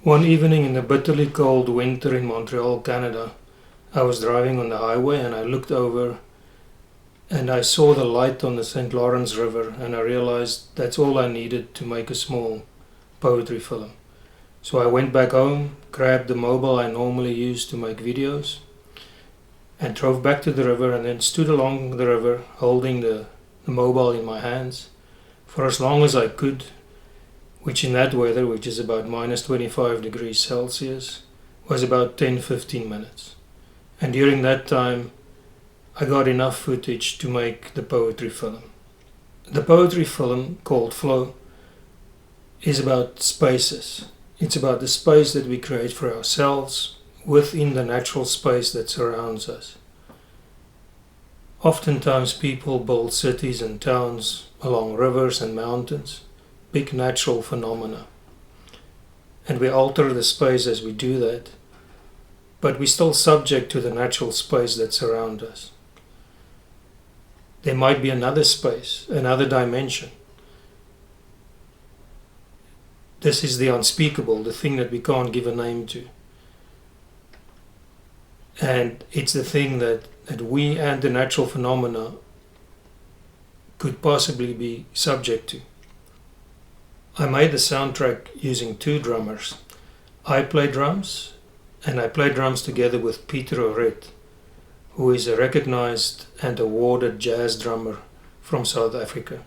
One evening in the bitterly cold winter in Montreal, Canada, I was driving on the highway and I looked over and I saw the light on the St. Lawrence River, and I realized that's all I needed to make a small poetry film. So I went back home, grabbed the mobile I normally use to make videos, and drove back to the river, and then stood along the river holding the mobile in my hands for as long as I could, which in that weather, which is about minus 25 degrees Celsius, was about 10-15 minutes. And during that time, I got enough footage to make the poetry film. The poetry film, called Flow, is about spaces. It's about the space that we create for ourselves within the natural space that surrounds us. Oftentimes people build cities and towns along rivers and mountains, big natural phenomena. And we alter the space as we do that, but we're still subject to the natural space that surrounds us. There might be another space, another dimension. This is the unspeakable, the thing that we can't give a name to. And it's the thing that we and the natural phenomena could possibly be subject to. I made the soundtrack using two drummers. I play drums, and I play drums together with Peter Ockert, who is a recognized and awarded jazz drummer from South Africa.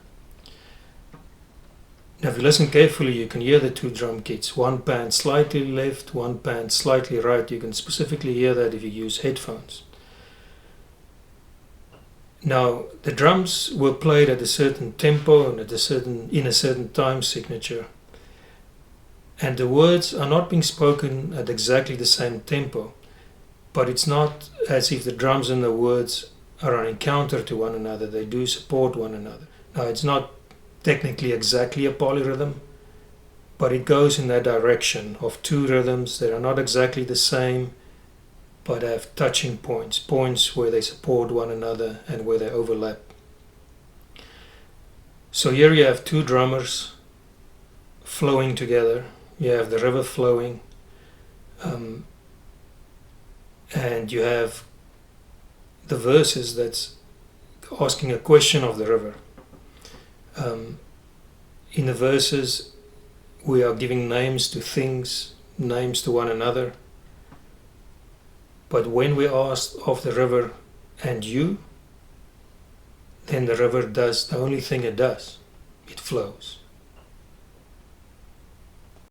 Now if you listen carefully, you can hear the two drum kits. One pan slightly left, one pan slightly right. You can specifically hear that if you use headphones. Now the drums were played at a certain tempo and in a certain time signature. And the words are not being spoken at exactly the same tempo. But it's not as if the drums and the words are an encounter to one another. They do support one another. Now, it's not technically exactly a polyrhythm, but it goes in that direction of two rhythms that are not exactly the same, but have touching points, points where they support one another and where they overlap. So here you have two drummers flowing together. You have the river flowing. And you have the verses that's asking a question of the river. In the verses, we are giving names to things, names to one another. But when we ask of the river, and you, then the river does the only thing it does. It flows.